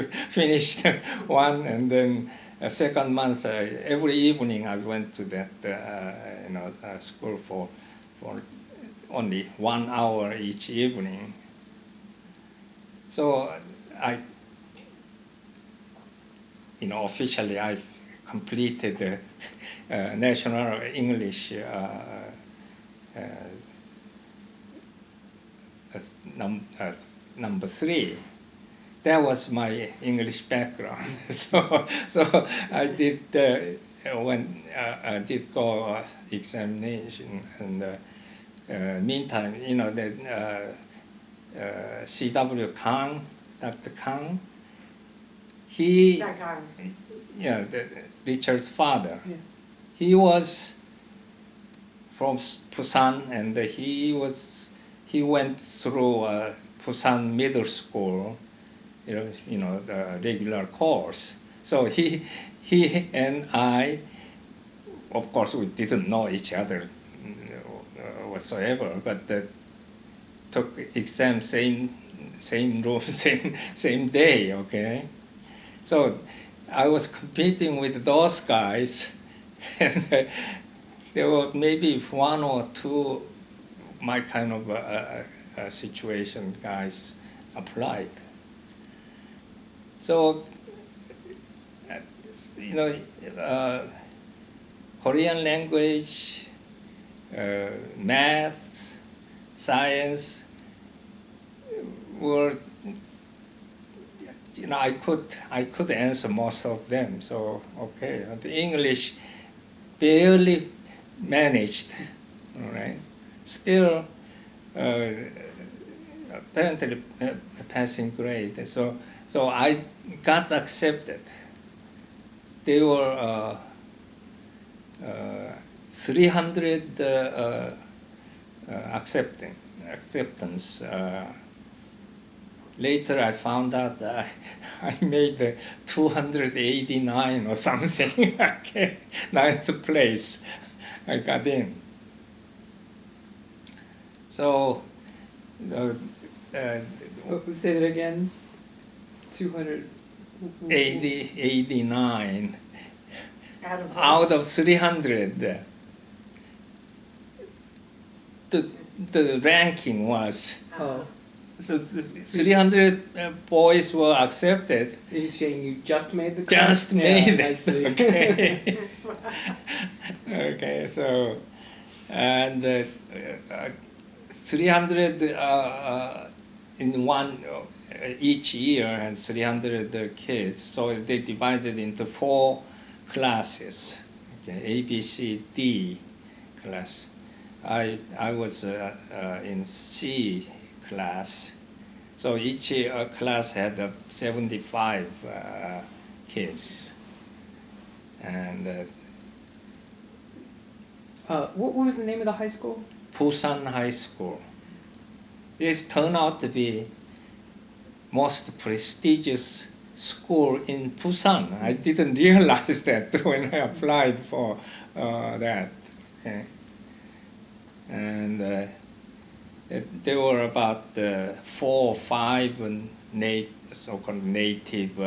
finished one, and then second month, every evening I went to that school for only 1 hour each evening. So I, officially I've completed the National English number 3. That was my English background. so I did did go examination, and meantime, the C.W. Kang, Dr. Kang, he, Richard's father, Yeah. he was from Busan, and he went through Busan Middle School, the regular course. So he and I, of course, we didn't know each other whatsoever, but took exam same room, same day. Okay, so I was competing with those guys, and there were maybe one or two my kind of situation guys applied. So, Korean language, math, science were, I could answer most of them. So okay, the English barely managed, all right. Still, apparently passing grade. So I got accepted. They were 300 acceptance. Later I found out that I made 289 or something. Okay, 9th place. I got in. So, say that again. 89 out of 300. The ranking was. Oh. So 300 boys were accepted. Are you saying you just made the class? Just made I it. see. Okay. Okay. So, and 300 in one each year, and 300 kids. So they divided into 4 classes. Okay, A, B, C, D class. I was in C class. So each class had 75 kids. And what was the name of the high school? Busan High School. This turned out to be most prestigious school in Busan. I didn't realize that when I applied for that. Okay. And there were about 4 or 5 so-called native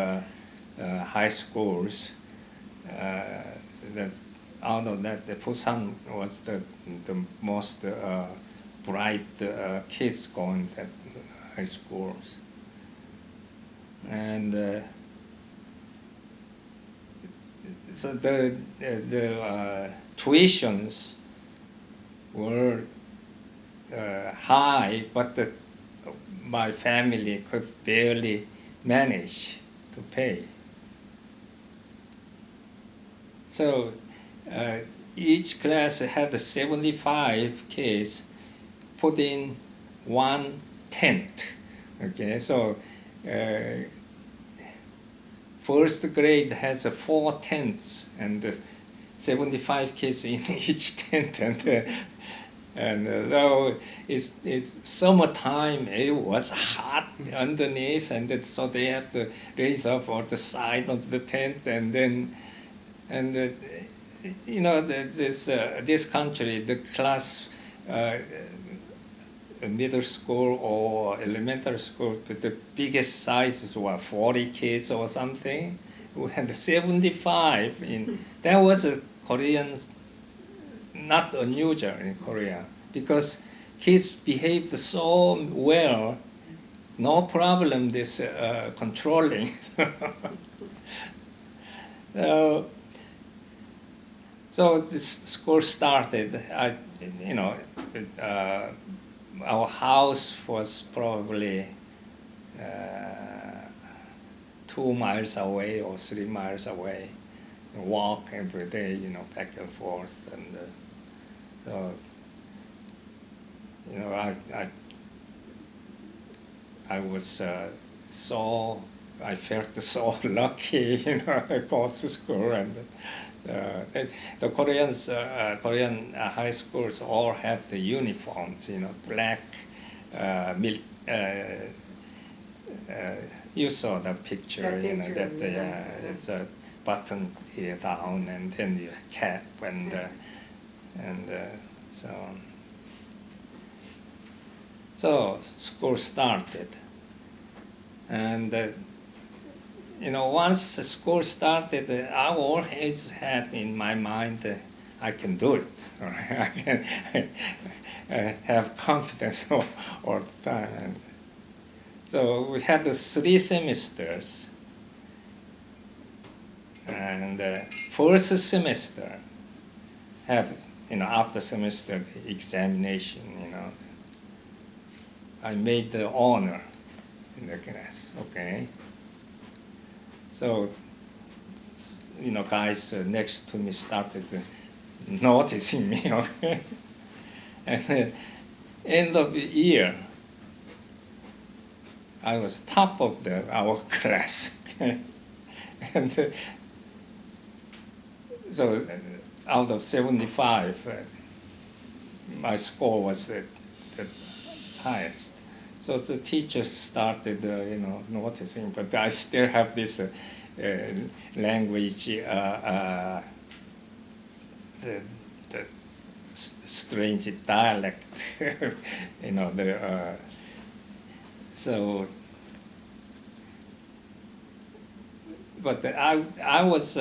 high schools. Out of that, the Busan was the most bright kids going to high schools. And so the tuitions were high, but my family could barely manage to pay. So each class had 75 kids put in one tent. Okay, so first grade has 4 tents and 75 kids in each tent, and so it's summertime. It was hot underneath, and so they have to raise up on the side of the tent, and then this country, the class middle school or elementary school, the biggest sizes were 40 kids or something. We had 75 in. That was a Korean, not unusual in Korea, because kids behaved so well, no problem this controlling. So this school started. Our house was probably 2 miles away or 3 miles away. Walk every day, back and forth, and so I was I felt so lucky, I go to school, and the Korean high schools all have the uniforms, black, you saw the picture, it's a button here down, and then you cap, and so on. So school started, and once school started, I always had in my mind, I can do it. Right? I can have confidence all the time. And so we had 3 semesters, and first semester have after semester the examination. I made the honor in the class. Okay. So, guys next to me started noticing me, okay? And end of the year, I was top of our class, okay? And so out of 75, my score was the highest. So the teachers started, noticing, but I still have this language, the strange dialect, so. But I was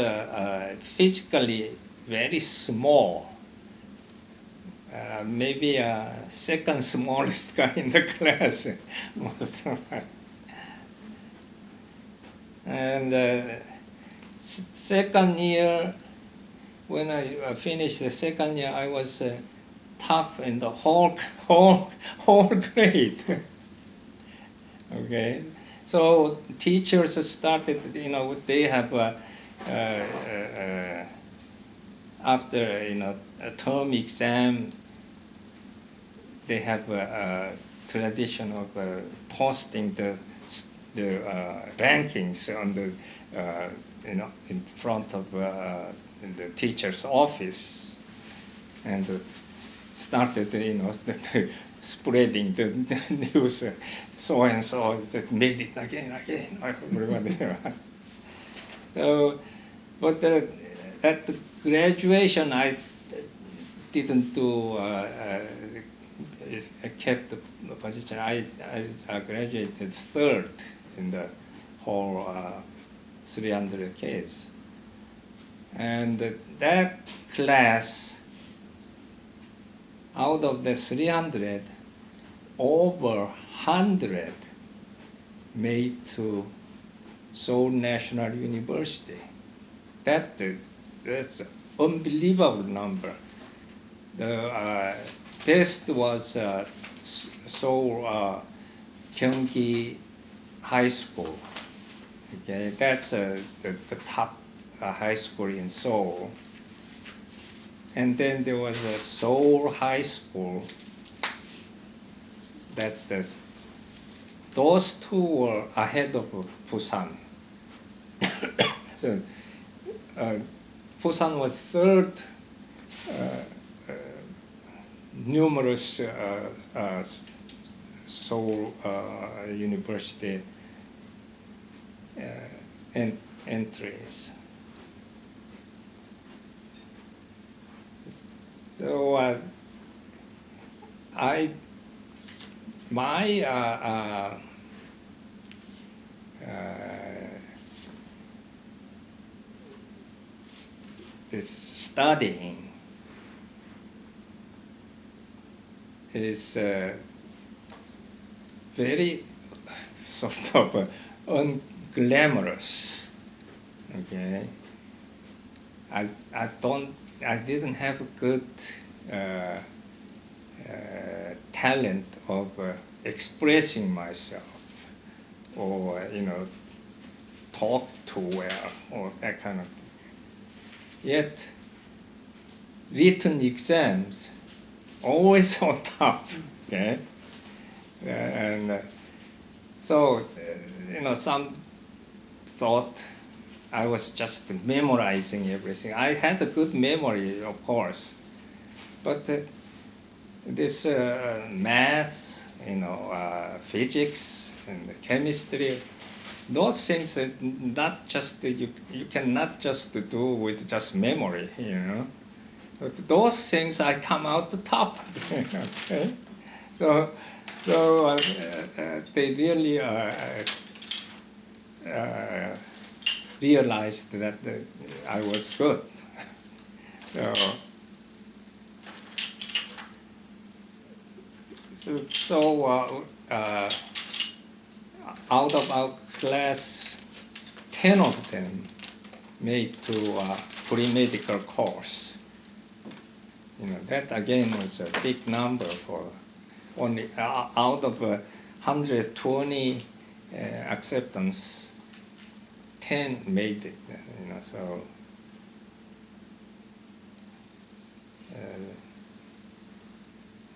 physically very small. Maybe second smallest guy in the class most of the time. And second year, when I finished the second year, I was top in the whole grade. Okay, so teachers started, they have after a term exam, they have a tradition of posting the rankings on the in front of the teacher's office, and started spreading the news. So and so that made it again. Everybody. So, but at the graduation, I didn't do. I kept the position. I graduated third in the whole 300 kids, and that class, out of the 300, over 100 made to Seoul National University. That's an unbelievable number. The best was Seoul Gyeonggi High School. Okay, that's the top high school in Seoul. And then there was a Seoul High School. Those two were ahead of Busan. So Busan was third. Numerous Seoul University entries. So I my this studying is very sort of unglamorous. Okay, I didn't have a good talent of expressing myself, or talk too well, or that kind of thing. Yet written exams always on top. Okay, and so some thought I was just memorizing everything. I had a good memory, of course, but this math, physics and chemistry, those things not just you cannot just do with just memory, But those things I come out the top. Okay, so they really realized that I was good. So out of our class, 10 of them made to pre-medical course. That again was a big number for only out of 120 acceptance, 10 made it. So.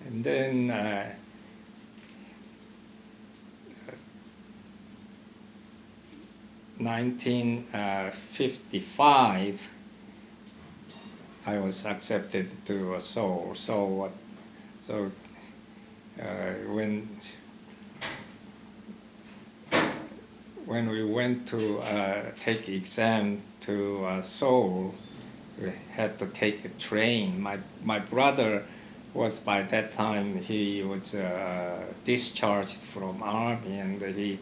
And then 1955, I was accepted to Seoul. So when we went to take exam to Seoul, we had to take a train. My brother was, by that time, he was discharged from army, and he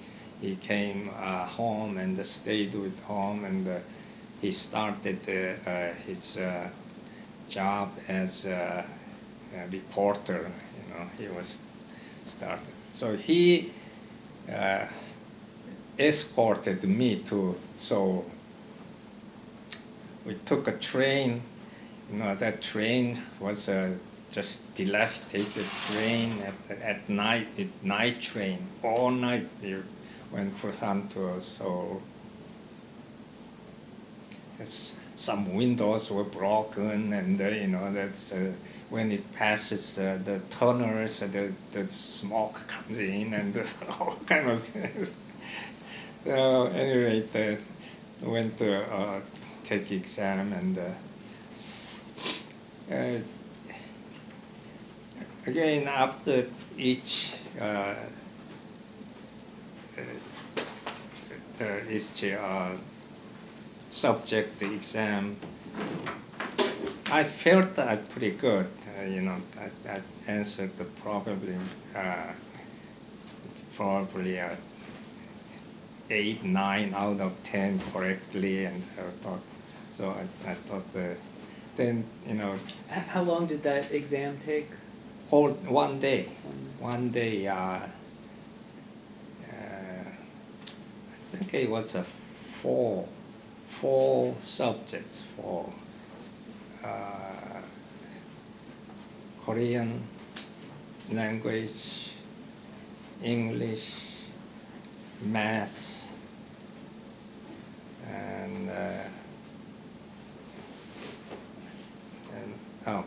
came home and stayed with home, and he started his job as a reporter. He was started. So he escorted me to Seoul. We took a train. That train was just dilapidated train at night. Night train all night. We went for Busan to Seoul. Some windows were broken, and that's when it passes the tunnels, the smoke comes in, and all kind of things. So anyway, went to take exam, and again after each subject exam, I felt pretty good. I answered probably 8, 9 out of 10 correctly, and I thought then How long did that exam take? whole one day. I think it was four subjects for Korean language, English, math, and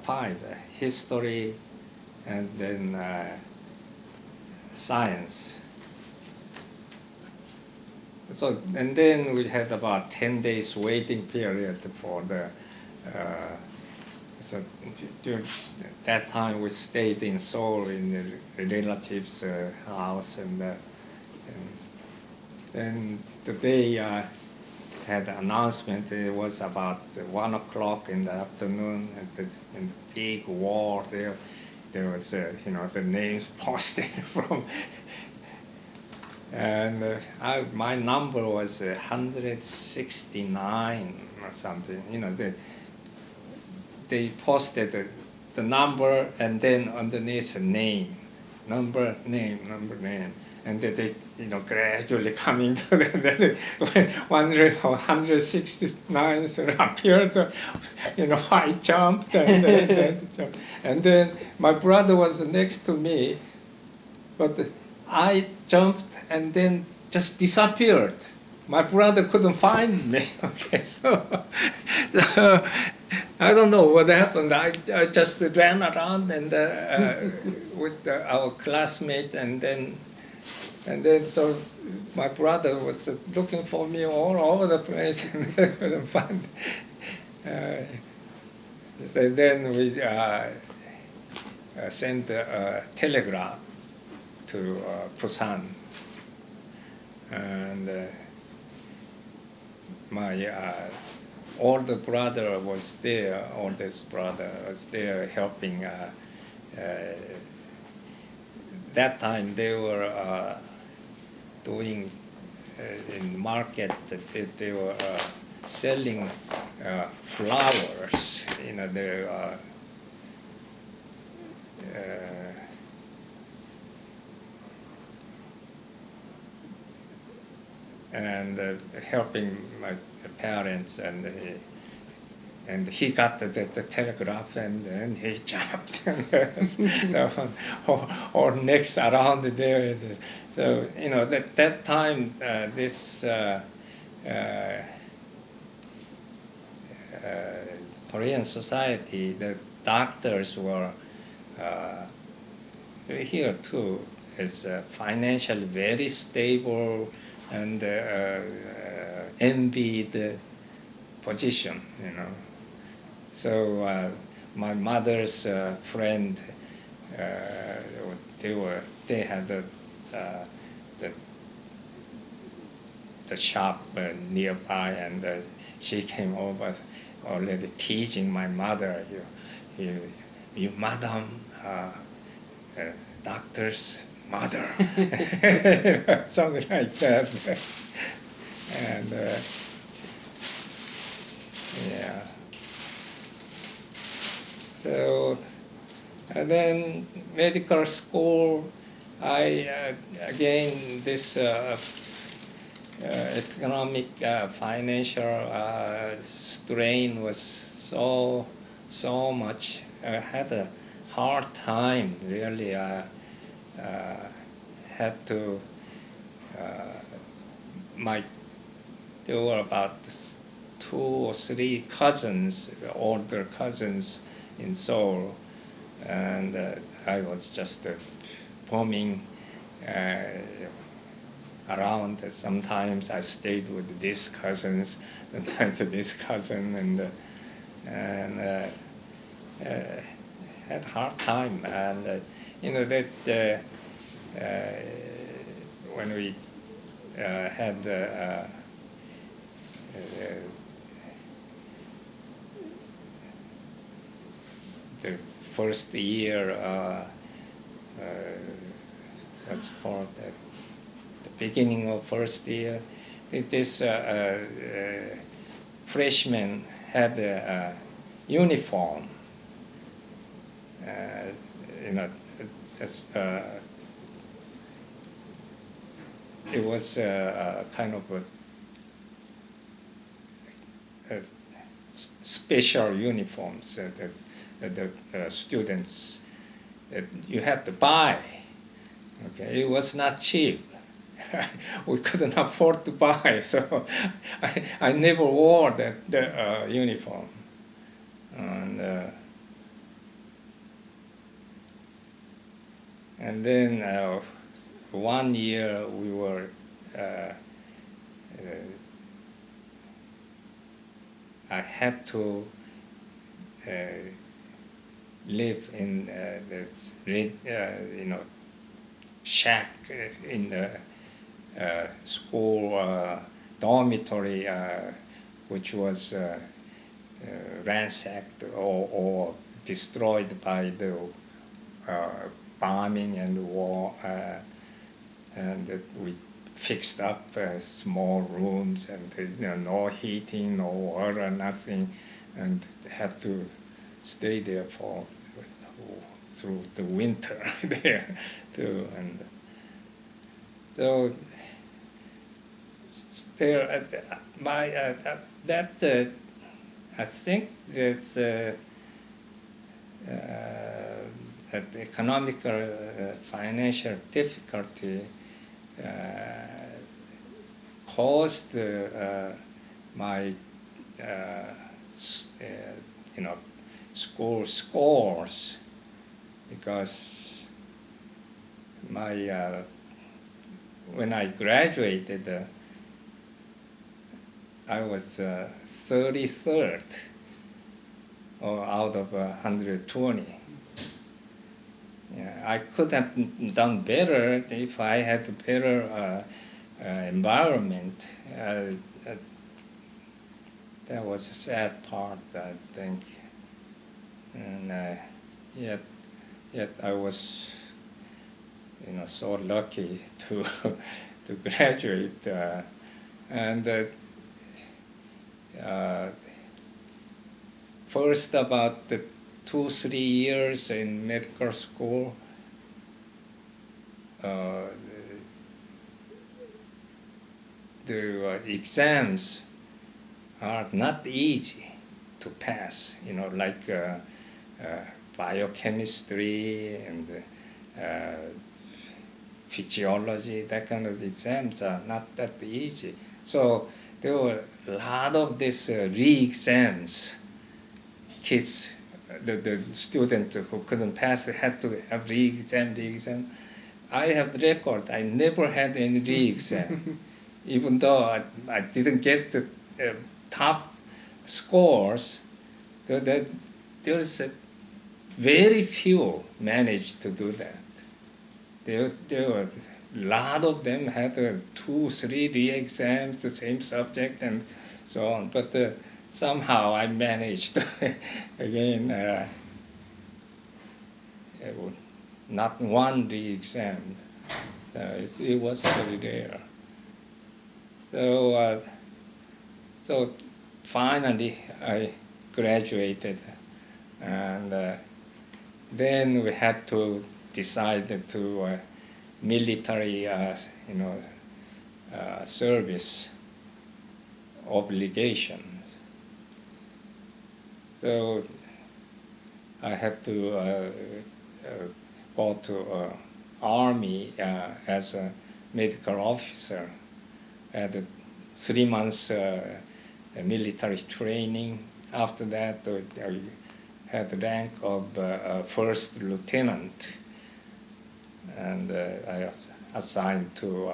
5, history, and then science. So, and then we had about 10 days waiting period for the. So during that time we stayed in Seoul in a relative's house, and then the day had an announcement. It was about 1 o'clock in the afternoon, in the big wall there. there was the names posted from, and my number was 169 or something. They posted the number and then underneath a name, number, name, and they gradually coming to the 169 sort of appeared. I jumped and then my brother was next to me, but I jumped and then just disappeared. My brother couldn't find me. Okay, so I don't know what happened. I just ran around and with our classmate, and then so my brother was looking for me all over the place and couldn't find. So then we sent a telegram to Busan, and my oldest brother was there helping. That time they were doing in market, they were selling flowers. And helping my parents, and he got the telegraph and he jumped. So, or next around there. So that time this Korean society, the doctors were here too. Is financially very stable and envied position, So my mother's friend, they had the shop nearby, and she came over already teasing my mother. You madam, doctor's mother, something like that. And yeah. So, and then medical school, I again this economic financial strain was so much. I had a hard time really. Had to there were about 2 or 3 cousins, older cousins in Seoul, and I was just roaming around. Sometimes I stayed with these cousins, sometimes this cousin, and had hard time. And that when we had the first year, what's called the beginning of first year, this freshman had a uniform. It was kind of a special uniforms that the students you had to buy. Okay, it was not cheap. We couldn't afford to buy, so I never wore the uniform. And then one year we were I had to live in this shack in the school dormitory, which was ransacked or destroyed by the bombing and war, and we fixed up small rooms and no heating, no water, nothing, and had to stay there through the winter there too. And so there, I think that that economical financial difficulty caused my school scores, because my when I graduated, I was 33rd or out of 120. Yeah, I could have done better if I had a better environment. That was a sad part, I think. And yet I was, so lucky to to graduate. And first about 2-3 years in medical school, the exams are not easy to pass, like biochemistry and physiology, that kind of exams are not that easy. So there were a lot of these re-exams. Kids, the student who couldn't pass had to have re-exam. I have the record. I never had any re-exam, even though I didn't get the top scores. There's very few managed to do that. There were a lot of them had 2-3 re-exams, the same subject, and so on. But somehow I managed again. Not one re-exam. It was very rare. So finally I graduated, and then we had to decide to military, service obligations. So I had to go to Army as a medical officer. I had 3 months military training. After that, I had the rank of first lieutenant, and I was assigned to